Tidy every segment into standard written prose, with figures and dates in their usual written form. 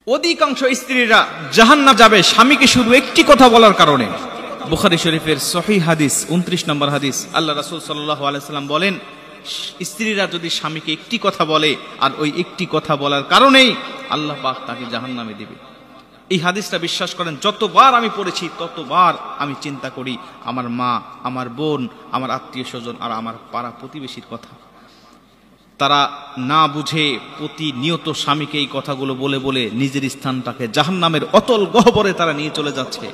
অধিকাংশ স্ত্রীরা জাহান্নামে যাবে স্বামীকে শুধু একটি কথা বলার কারণে। বুখারী শরীফের সহিহ হাদিস 29 নম্বর হাদিস, আল্লাহ রাসূল সাল্লাল্লাহু আলাইহি সাল্লাম বলেন, স্ত্রীরা যদি স্বামীকে একটি কথা বলে আর ওই একটি কথা বলার কারণেই আল্লাহ পাক তাকে জাহান্নামে দিবে। এই হাদিসটা বিশ্বাস করেন, যতবার আমি পড়েছি ততবার আমি চিন্তা করি আমার মা, আমার বোন, আমার আত্মীয় স্বজন আর আমার পাড়া প্রতিবেশীর কথা। তারা না বুঝে প্রতিনিয়ত স্বামীকে এই কথাগুলো বলে বলে নিজের স্থানটাকে জাহান্নামের অতল গহ্বরে তারা নিয়ে চলে যাচ্ছে।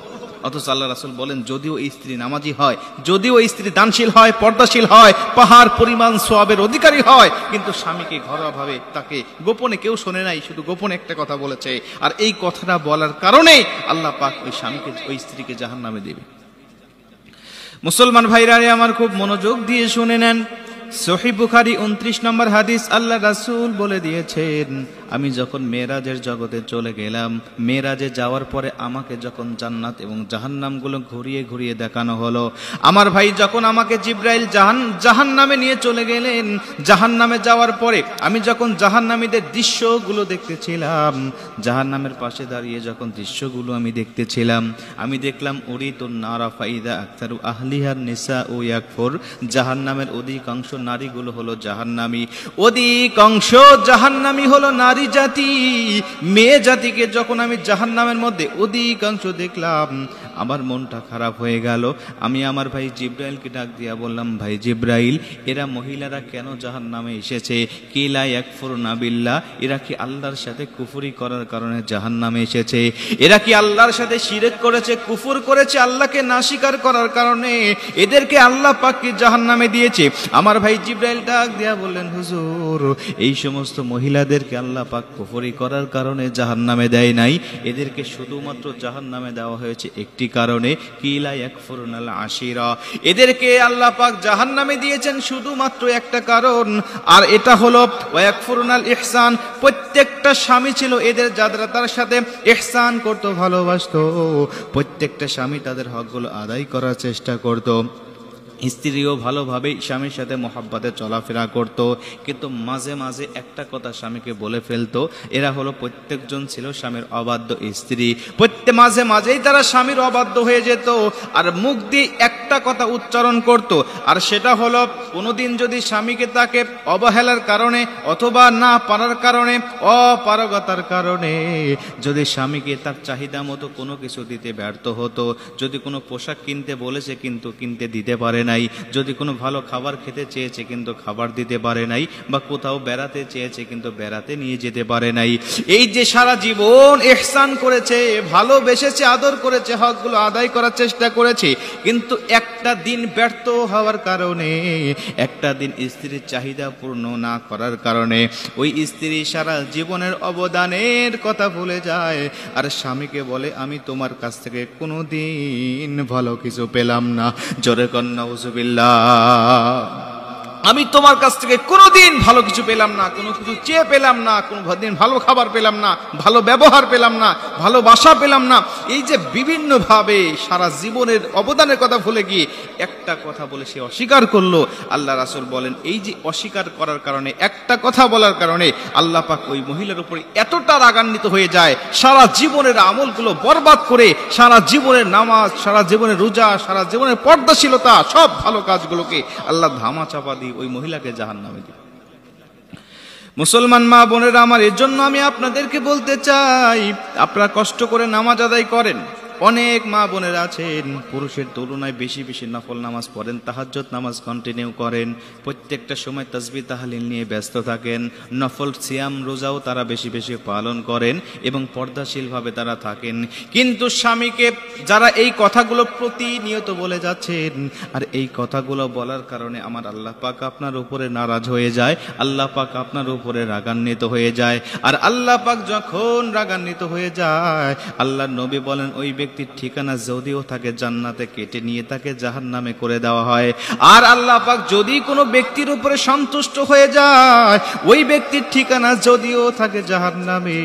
অথচ আল্লাহ রাসূল বলেন, যদিও এই স্ত্রী নামাজি হয়, যদিও এই স্ত্রী দানশীল হয়, পর্দাশীল হয়, পাহাড় পরিমাণ সওয়াবের অধিকারী হয়, কিন্তু স্বামীকে ঘরোয়াভাবে তাকে গোপনে, কেউ শোনে নাই, শুধু গোপনে একটা কথা বলেছে, আর এই কথাটা বলার কারণে আল্লাহ পাক ওই স্বামীকে, ওই স্ত্রীকে জাহান্নামে দেবে। মুসলমান ভাইরা আমার খুব মনোযোগ দিয়ে শুনে নেন। সহিহ বুখারী 29 নম্বর হাদিস, আল্লাহ রাসূল বলে দিয়েছেন, আমি যখন মেরাজের জগতে চলে গেলাম, মেরাজে যাওয়ার পরে আমাকে যখন জান্নাত এবং জাহান্নামগুলো ঘুরিয়ে ঘুরিয়ে দেখানো হলো, আমার ভাই যখন আমাকে জিবরাইল জাহান্নামে নিয়ে চলে গেলেন, জাহান্নামে যাওয়ার পরে আমি যখন জাহান্নামীদের দৃশ্যগুলো দেখতেছিলাম, জাহান্নামের পাশে দাঁড়িয়ে যখন দৃশ্যগুলো আমি দেখতেছিলাম, আমি দেখলাম উরিতুন নারা ফাইদা আকতারু আহলিহার নিসা ও ইয়াকফুর, জাহান্নামের অধিকাংশ নারীগুলো হলো জাহান্নামী, অধিকাংশ জাহান্নামী হলো নারী জাতি। মেয়ে জাতিকে যখন আমি জাহান্নামের মধ্যে অধিকাংশ দেখলাম, আমার মনটা খারাপ হয়ে গেল। আমি আমার ভাই জিবরাইলকে ডাক দিয়া বললাম, ভাই জিবরাইল, এরা মহিলারা কেন জাহান্নামে এসেছে? কি লা ইয়াকফুরুনা বিল্লাহ, এরা কি আল্লাহর সাথে কুফরি করার কারণে জাহান্নামে এসেছে? এরা কি আল্লাহর সাথে শিরক করেছে, কুফর করেছে, আল্লাহকে না স্বীকার করার কারণে এদেরকে আল্লাহ পাক কি জাহান্নামে দিয়েছে? আমার ভাই জিবরাইল ডাক দিয়া বললেন, হুজুর, এই সমস্ত মহিলাদেরকে আল্লাহ পাক কুফরি করার কারণে জাহান্নামে দেয় নাই, এদেরকে শুধুমাত্র জাহান্নামে দেওয়া হয়েছে একটি কারণে, কিলা ইয়াকফুরুনাল আশিরা, এদেরকে আল্লাহ পাক জাহান্নামে দিয়েছেন শুধুমাত্র একটা কারণ, আর এটা হলো ওয়ায়াকফুরুনাল ইহসান। প্রত্যেকটা স্বামী ছিল এদের, যারা তার সাথে ইহসান করত, ভালোবাসতো, প্রত্যেকটা স্বামী তাদের হকগুলো আদায় করার চেষ্টা করত। স্ত্রীও ভালোভাবে স্বামীর সাথে মহব্বতে চলাফেরা করত, কিন্তু মাঝে মাঝে একটা কথা স্বামীকে বলে ফেলতো। এরা হলো প্রত্যেকজন ছিল স্বামীর অবাধ্য স্ত্রী, মাঝে মাঝেই তারা স্বামীর অবাধ্য হয়ে যেত, আর মুখ দিয়ে একটা কথা উচ্চারণ করত, আর সেটা হলো কোনোদিন যদি স্বামীকে তাকে অবহেলার কারণে অথবা না পারার কারণে, অপারগতার কারণে যদি স্বামীকে তার চাহিদা মতো কোনো কিছু দিতে ব্যর্থ হতো, যদি কোনো পোশাক কিনতে বলেছে কিন্তু কিনতে দিতে পারে নাই, যদি কোনো ভালো খাবার খেতে চেয়েছে কিন্তু খাবার দিতে পারে নাই, বা কোথাও বেড়াতে চেয়েছে কিন্তু বেড়াতে নিয়ে যেতে পারে নাই, এই যে সারা জীবন ইহসান করেছে, ভালোবেসেছে, আদর করেছে, হকগুলো আদায় করার চেষ্টা করেছে, কিন্তু একটা দিন ব্যর্থ হওয়ার কারণে, একটা দিন স্ত্রীর চাহিদা পূর্ণ না করার কারণে ওই স্ত্রী সারা জীবনের অবদানের কথা ভুলে যায়, আর স্বামীকে বলে, আমি তোমার কাছ থেকে কোনোদিন ভালো কিছু পেলাম না। জোরে কন্যা আমি তোমার কাছ থেকে কোনোদিন ভালো কিছু পেলাম না, কোনো কিছু চেয়ে পেলাম না, কোনো দিন ভালো খাবার পেলাম না, ভালো ব্যবহার পেলাম না, ভালোবাসা পেলাম না। এই যে বিভিন্ন ভাবে সারা জীবনের অবদানের কথা ভুলে গিয়ে একটা কথা বলে সে অস্বীকার করলো, আল্লাহ রাসূল বলেন, এই যে অস্বীকার করার কারণে, একটা কথা বলার কারণে আল্লাহ পাক ওই মহিলার উপরে এতটা রাগান্বিত হয়ে যায়, সারা জীবনের আমলগুলো বরবাদ করে, সারা জীবনের নামাজ, সারা জীবনের রোজা, সারা জীবনের পর্দাশীলতা, সব ভালো কাজগুলোকে আল্লাহ ধামা চাপা দিয়ে ওই মহিলাকে জাহান্নামে দিবে। মুসলমান মা বোনেরা আমার, এর জন্য আমি আপনাদেরকে বলতে চাই, আপনারা কষ্ট করে নামাজ আদায় করেন। অনেক মা বোনেরা আছেন পুরুষের তুলনায় বেশি বেশি নফল নামাজ পড়েন, তাহাজ্জুদ নামাজ কন্টিনিউ করেন, প্রত্যেকটা সময় তাসবিহ তাহলিল নিয়ে ব্যস্ত থাকেন, নফল সিয়াম রোজাও তারা বেশি বেশি পালন করেন এবং পর্দাশীলভাবে তারা থাকেন, কিন্তু স্বামীকে যারা এই কথাগুলো প্রতিনিয়ত বলে যাচ্ছেন, আর এই কথাগুলো বলার কারণে আমার আল্লাহ পাক আপনার উপরে নারাজ হয়ে যায়, আল্লাহ পাক আপনার উপরে রাগান্বিত হয়ে যায়, আর আল্লাহ পাক যখন রাগান্বিত হয়ে যায়, আল্লাহর নবী বলেন, ওই ব্যক্তির ঠিকানা যদিও থাকে জান্নাতে, কেটে নিয়ে তাকে জাহান্নামে করে দেওয়া হয়। আর আল্লাহ পাক যদি কোনো ব্যক্তির উপরে সন্তুষ্ট হয়ে যায়, ওই ব্যক্তির ঠিকানা যদিও থাকে জাহান্নামে,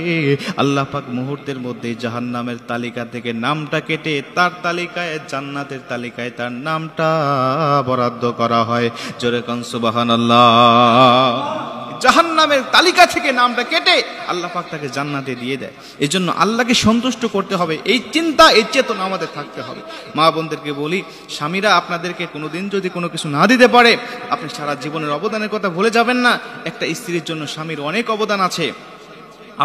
আল্লাহ পাক মুহূর্তের মধ্যে জাহান্নামের তালিকা থেকে নামটা কেটে তার তালিকায়, জান্নাতের তালিকায় তার নামটা বরাদ্দ করা হয়। জোরে কোন সুবহানাল্লাহ। জাহান্নাম জাহান্নামের তালিকা থেকে নামটা কেটে আল্লাহ পাক তাকে জান্নাতে দিয়ে দেয়। এজন্য আল্লাহকে সন্তুষ্ট করতে হবে, এই চিন্তা এই চেতনা আমাদের থাকতে হবে। মা বোনদেরকে বলি, স্বামীরা আপনাদেরকে কোনোদিন যদি কোনো কিছু না দিতে পারে, আপনি সারা জীবনের অবদানের কথা ভুলে যাবেন না। একটা স্ত্রীর জন্য স্বামীর অনেক অবদান আছে।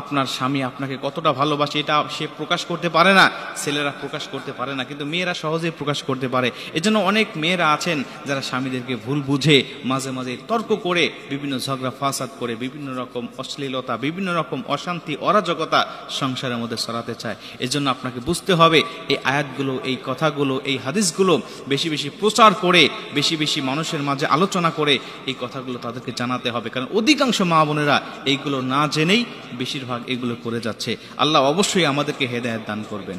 আপনার স্বামী আপনাকে কতটা ভালোবাসে এটা সে প্রকাশ করতে পারে না, ছেলেরা প্রকাশ করতে পারে না, কিন্তু মেয়েরা সহজেই প্রকাশ করতে পারে। এজন্য অনেক মেয়েরা আছেন যারা স্বামীদেরকে ভুল বুঝে মাঝে মাঝে তর্ক করে বিভিন্ন ঝগড়া ফাসাদ করে বিভিন্ন রকম অশ্লীলতা, বিভিন্ন রকম অশান্তি, অরাজকতা সংসারের মধ্যে ছড়াতে চায়। এজন্য আপনাকে বুঝতে হবে এই আয়াতগুলো, এই কথাগুলো, এই হাদিসগুলো বেশি বেশি প্রচার করে, বেশি বেশি মানুষের মাঝে আলোচনা করে এই কথাগুলো তাদেরকে জানাতে হবে। কারণ অধিকাংশ মা বোনেরা এইগুলো না জেনেই বেশিরভাগ এগুলো করে যাচ্ছে। আল্লাহ অবশ্যই আমাদেরকে হেদায়েত দান করবেন।